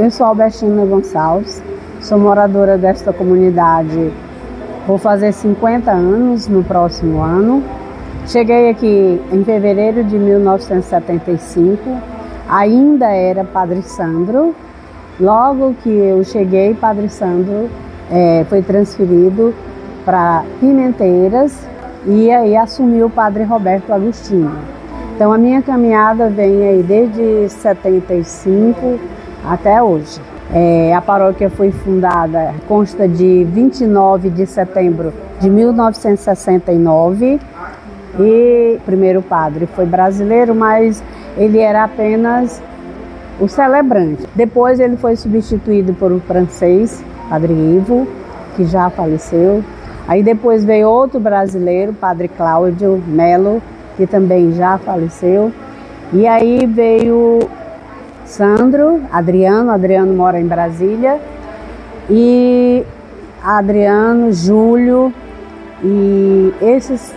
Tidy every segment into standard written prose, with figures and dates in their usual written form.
Eu sou Albertina Gonçalves, sou moradora desta comunidade, vou fazer 50 anos no próximo ano. Cheguei aqui em fevereiro de 1975, ainda era Padre Sandro. Logo que eu cheguei, Padre Sandro foi transferido para Pimenteiras e aí assumiu o Padre Roberto Agostinho. Então a minha caminhada vem aí desde 75 até hoje. A paróquia foi fundada, consta de 29 de setembro de 1969 e o primeiro padre foi brasileiro, mas ele era apenas o celebrante. Depois ele foi substituído por um francês, Padre Ivo, que já faleceu. Aí depois veio outro brasileiro, Padre Cláudio Melo, que também já faleceu. E aí veio Adriano mora em Brasília, e Adriano, Júlio, e esses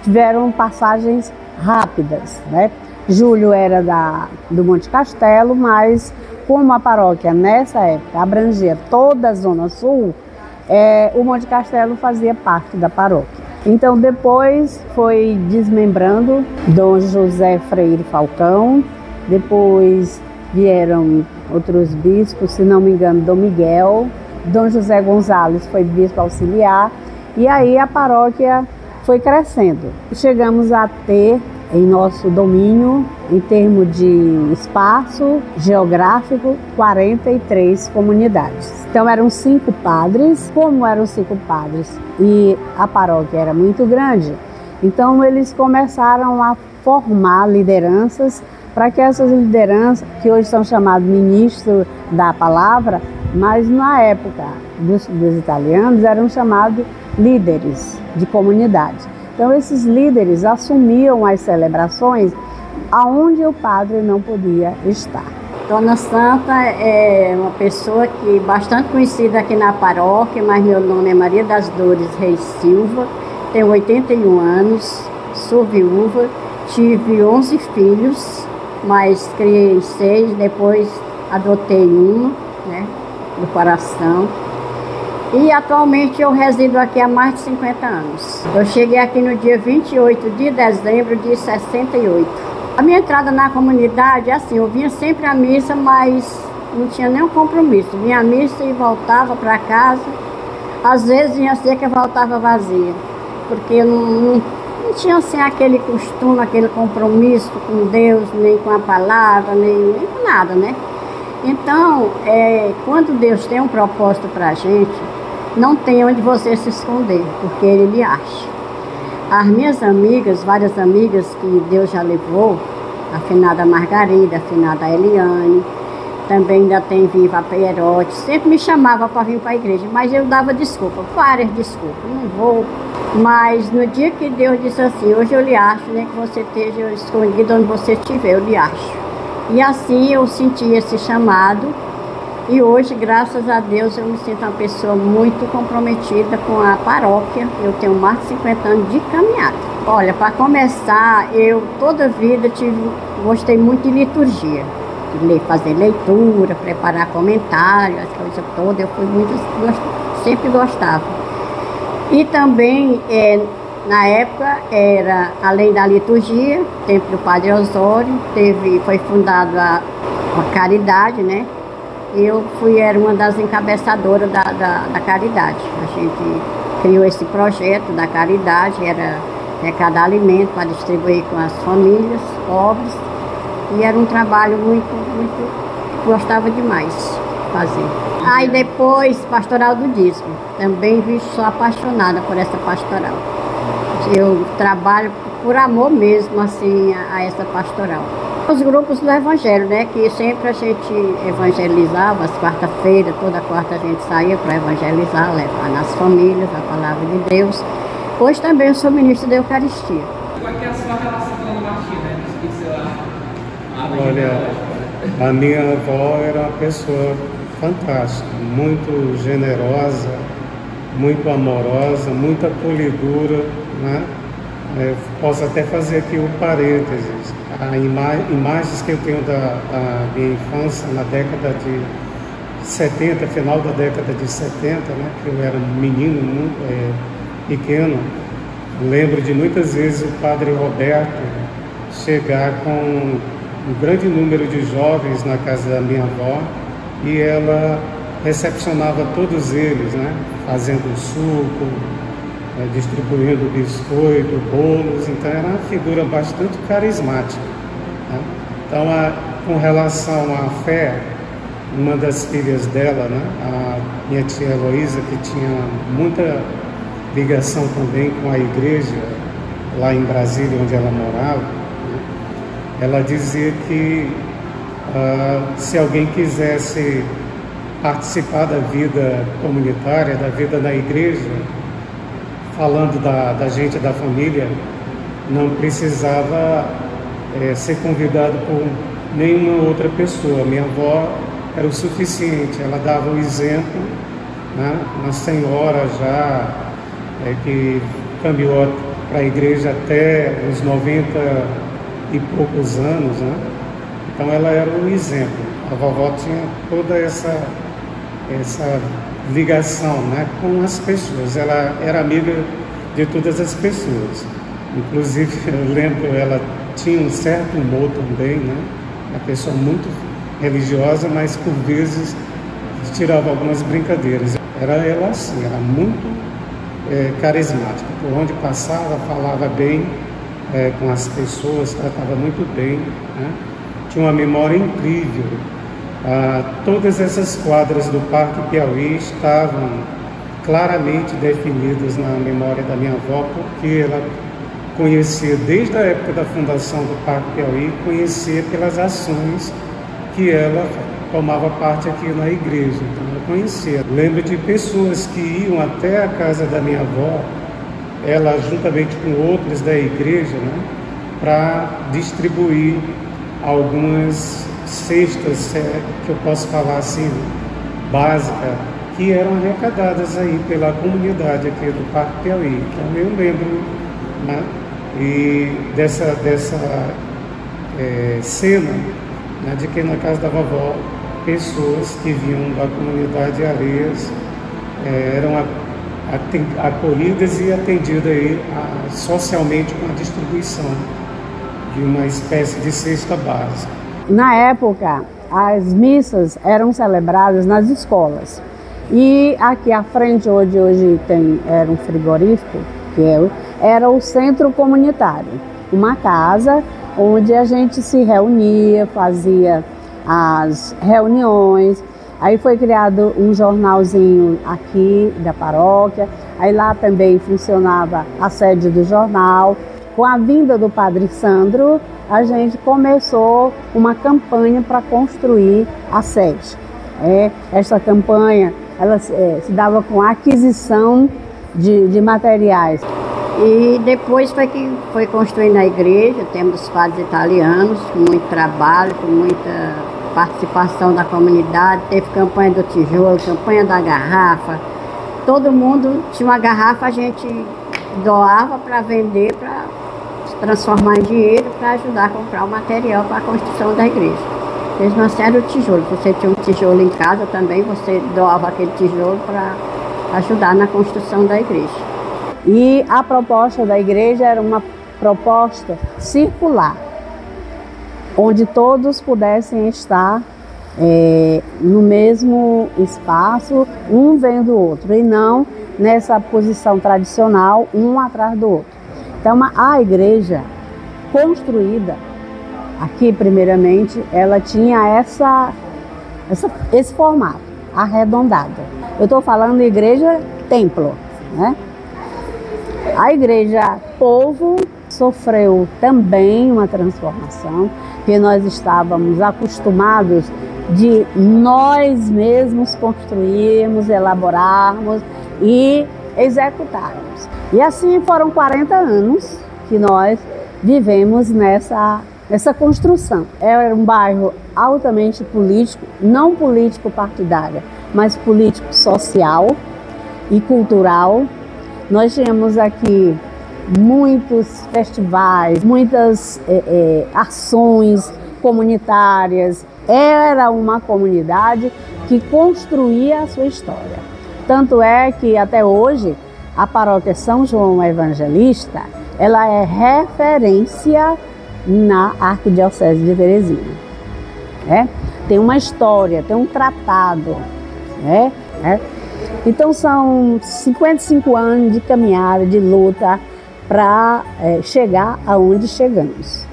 tiveram passagens rápidas, né? Júlio era do Monte Castelo, mas como a paróquia nessa época abrangia toda a Zona Sul, o Monte Castelo fazia parte da paróquia. Então depois foi desmembrando Dom José Freire Falcão, depois vieram outros bispos, se não me engano, Dom Miguel, Dom José Gonzalez foi bispo auxiliar, e aí a paróquia foi crescendo. Chegamos a ter em nosso domínio, em termos de espaço geográfico, 43 comunidades. Então eram 5 padres. Como eram 5 padres e a paróquia era muito grande, então eles começaram a formar lideranças para que essas lideranças, que hoje são chamados ministros da palavra, mas na época dos italianos eram chamados líderes de comunidade. Então esses líderes assumiam as celebrações aonde o padre não podia estar. Dona Santa é uma pessoa que bastante conhecida aqui na paróquia, mas meu nome é Maria das Dores Reis Silva, tenho 81 anos, sou viúva, tive 11 filhos, mas criei 6, depois adotei uma, né, do coração. E atualmente eu resido aqui há mais de 50 anos. Eu cheguei aqui no dia 28 de dezembro de 68. A minha entrada na comunidade, assim, eu vinha sempre à missa, mas não tinha nenhum compromisso. Vinha à missa e voltava para casa. Às vezes vinha ser que eu voltava vazia, porque não tinha assim aquele costume, aquele compromisso com Deus, nem com a palavra, nem com nada, né? Então, quando Deus tem um propósito para a gente, não tem onde você se esconder, porque Ele lhe acha. As minhas amigas, várias amigas que Deus já levou, a finada Margarida, a finada Eliane, também ainda tem viva a Peierote, sempre me chamava para vir para a igreja, mas eu dava desculpa, várias desculpas, não vou. Mas no dia que Deus disse assim, hoje eu lhe acho, né, que você esteja escondido onde você estiver, eu lhe acho. E assim eu senti esse chamado. E hoje, graças a Deus, eu me sinto uma pessoa muito comprometida com a paróquia. Eu tenho mais de 50 anos de caminhada. Olha, para começar, eu toda a vida gostei muito de liturgia. De fazer leitura, preparar comentários, as coisas todas. Sempre gostava. E também, na época, era, além da liturgia, tempo do Padre Osório, foi fundada a caridade, né? Eu era uma das encabeçadoras da caridade. A gente criou esse projeto da caridade, era arrecadar alimento para distribuir com as famílias pobres. E era um trabalho muito, gostava demais de fazer. Aí depois, pastoral do dízimo. Também sou apaixonada por essa pastoral. Eu trabalho por amor mesmo, assim, a essa pastoral. Os grupos do Evangelho, né, que sempre a gente evangelizava, às quarta-feiras, toda quarta a gente saía para evangelizar, levar nas famílias a palavra de Deus. Hoje também eu sou ministra da Eucaristia. Qual é a sua relação com a Eucaristia, né? Olha, a minha avó era uma pessoa fantástica, muito generosa, muito amorosa, muita acolhedora, né? Eu posso até fazer aqui um parênteses. Imagens que eu tenho da minha infância, na década de 70, final da década de 70, né, que eu era um menino muito pequeno, lembro de muitas vezes o padre Roberto chegar com um grande número de jovens na casa da minha avó e ela recepcionava todos eles, né, fazendo suco, distribuindo biscoito, bolos. Então era uma figura bastante carismática, né? Então, com relação à fé, uma das filhas dela, né, a minha tia Heloísa, que tinha muita ligação também com a igreja lá em Brasília, onde ela morava, né, ela dizia que se alguém quisesse participar da vida comunitária, da vida na igreja, falando da gente, da família, não precisava ser convidado por nenhuma outra pessoa. Minha avó era o suficiente, ela dava o exemplo, né? Uma senhora já que caminhou para a igreja até os 90 e poucos anos, né? Então ela era um exemplo. A vovó tinha toda essa ligação, né, com as pessoas. Ela era amiga de todas as pessoas. Inclusive, eu lembro, ela tinha um certo humor também, né? Uma pessoa muito religiosa, mas por vezes tirava algumas brincadeiras. Era ela assim, era muito carismática. Por onde passava, falava bem com as pessoas, tratava muito bem, né? Tinha uma memória incrível. Todas essas quadras do Parque Piauí estavam claramente definidas na memória da minha avó, porque ela conhecia desde a época da fundação do Parque Piauí, conhecia pelas ações que ela tomava parte aqui na igreja. Então ela conhecia. Lembro de pessoas que iam até a casa da minha avó, ela juntamente com outros da igreja, né, para distribuir algumas cestas, que eu posso falar assim, básica, que eram arrecadadas aí pela comunidade aqui do Parque Piauí. Então eu lembro, né, e dessa cena, né, de que na casa da vovó, pessoas que vinham da comunidade Areias eram acolhidas e atendidas aí, socialmente com a distribuição de uma espécie de cesta básica. Na época, as missas eram celebradas nas escolas. E aqui à frente, onde hoje era um frigorífico, era o centro comunitário. Uma casa onde a gente se reunia, fazia as reuniões. Aí foi criado um jornalzinho aqui da paróquia. Aí lá também funcionava a sede do jornal. Com a vinda do Padre Sandro, a gente começou uma campanha para construir a sede. Essa campanha ela se dava com a aquisição de materiais. E depois foi construindo a igreja, temos os padres italianos, com muito trabalho, com muita participação da comunidade. Teve campanha do tijolo, campanha da garrafa. Todo mundo tinha uma garrafa, a gente doava para vender, para transformar em dinheiro, para ajudar a comprar o material para a construção da igreja. Mesmo assim era o tijolo. Se você tinha um tijolo em casa também, você doava aquele tijolo para ajudar na construção da igreja. E a proposta da igreja era uma proposta circular, onde todos pudessem estar no mesmo espaço, um vendo o outro, e não nessa posição tradicional, um atrás do outro. Então, a igreja construída aqui, primeiramente, ela tinha esse formato arredondado. Eu estou falando de igreja-templo, né? A igreja povo sofreu também uma transformação, porque nós estávamos acostumados de nós mesmos construirmos, elaborarmos e executarmos. E assim foram 40 anos que nós vivemos nessa construção. Era um bairro altamente político, não político partidário, mas político social e cultural. Nós tínhamos aqui muitos festivais, muitas ações comunitárias. Era uma comunidade que construía a sua história. Tanto é que até hoje a paróquia São João Evangelista, ela é referência na Arquidiocese de Teresina. Tem uma história, tem um tratado. Então são 55 anos de caminhada, de luta para chegar aonde chegamos.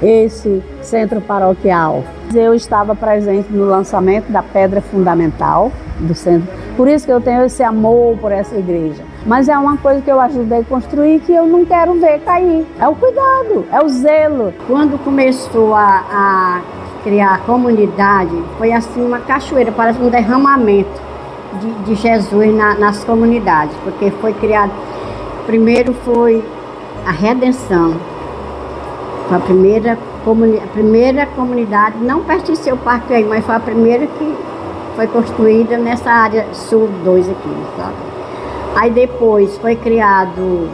Esse centro paroquial, eu estava presente no lançamento da pedra fundamental do centro, por isso que eu tenho esse amor por essa igreja. Mas é uma coisa que eu ajudei a construir que eu não quero ver cair. É o cuidado, é o zelo. Quando começou a criar a comunidade, foi assim uma cachoeira, parece um derramamento de Jesus nas comunidades, porque foi criado, primeiro foi a redenção, foi a primeira comunidade, não pertenceu ao Parque Piauí, mas foi a primeira que foi construída nessa área sul 2 aqui, sabe? Aí depois foi criado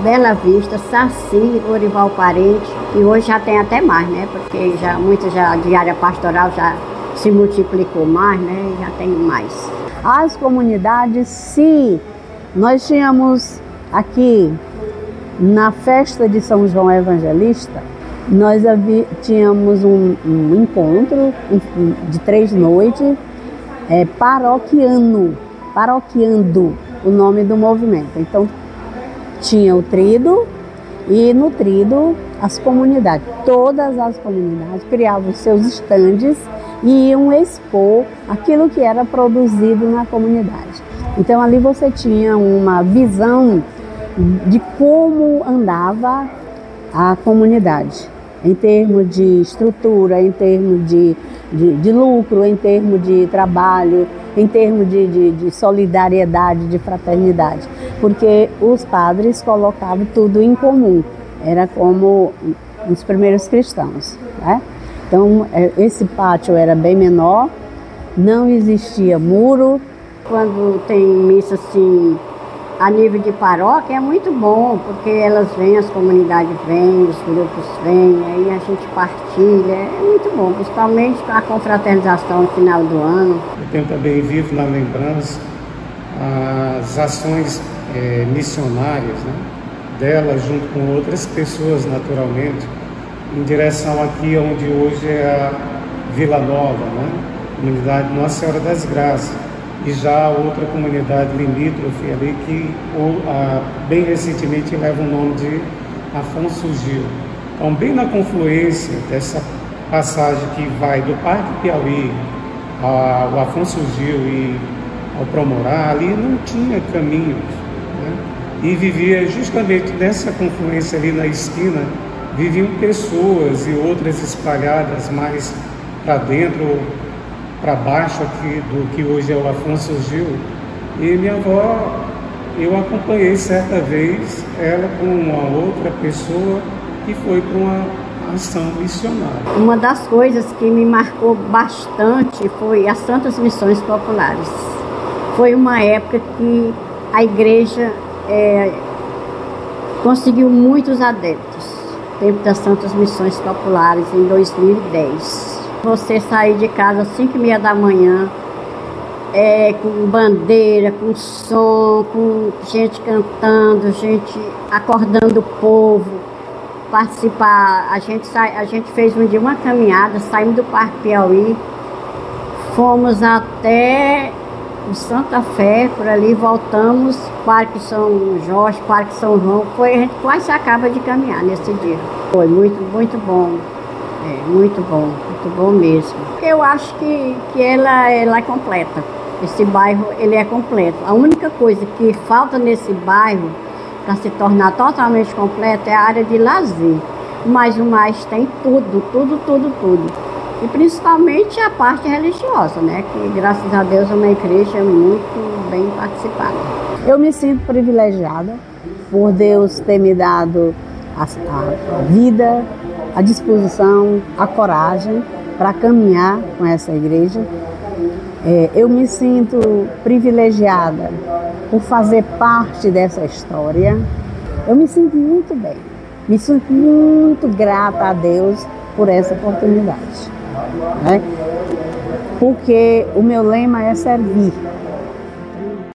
Bela Vista, Saci, Orival Parente, e hoje já tem até mais, né? Porque de área pastoral já se multiplicou mais, né? Já tem mais. As comunidades, sim, nós tínhamos aqui na festa de São João Evangelista, nós tínhamos um encontro de 3 noites, paroquiando o nome do movimento. Então tinha o trido, e no trido as comunidades, todas as comunidades criavam seus estandes e iam expor aquilo que era produzido na comunidade. Então ali você tinha uma visão de como andava a comunidade, em termos de estrutura, em termos de lucro, em termos de trabalho, em termos de solidariedade, de fraternidade, porque os padres colocavam tudo em comum, era como os primeiros cristãos, né? Então esse pátio era bem menor, não existia muro. Quando tem missa assim, a nível de paróquia, é muito bom, porque elas vêm, as comunidades vêm, os grupos vêm, aí a gente partilha, é muito bom, principalmente a confraternização no final do ano. Eu tenho também vivo na lembrança as ações missionárias, né, dela junto com outras pessoas, naturalmente, em direção aqui onde hoje é a Vila Nova, né, comunidade Nossa Senhora das Graças. E já outra comunidade limítrofe ali que bem recentemente leva o nome de Afonso Gil. Então, bem na confluência dessa passagem que vai do Parque Piauí ao Afonso Gil e ao Promorá, ali não tinha caminhos, né? E vivia justamente nessa confluência ali na esquina, viviam pessoas e outras espalhadas mais para dentro, para baixo aqui do que hoje é o Afonso Gil. E minha avó, eu acompanhei certa vez ela com uma outra pessoa que foi para uma ação missionária. Uma das coisas que me marcou bastante foi as Santas Missões Populares. Foi uma época que a igreja conseguiu muitos adeptos, tempo das Santas Missões Populares, em 2010. Você sair de casa às 5h30 da manhã, com bandeira, com som, com gente cantando, gente acordando o povo, participar. A gente fez um dia uma caminhada, saímos do Parque Piauí, fomos até o Santa Fé, por ali, voltamos, Parque São Jorge, Parque São João, a gente quase acaba de caminhar nesse dia. Foi muito, muito bom. Muito bom mesmo. Eu acho que ela é completa. Esse bairro, ele é completo. A única coisa que falta nesse bairro para se tornar totalmente completo é a área de lazer. Mas o mais tem tudo. E principalmente a parte religiosa, né? Que graças a Deus é uma igreja muito bem participada. Eu me sinto privilegiada por Deus ter me dado a vida, a disposição, a coragem para caminhar com essa igreja. Eu me sinto privilegiada por fazer parte dessa história. Eu me sinto muito bem, me sinto muito grata a Deus por essa oportunidade, né? porque o meu lema é servir.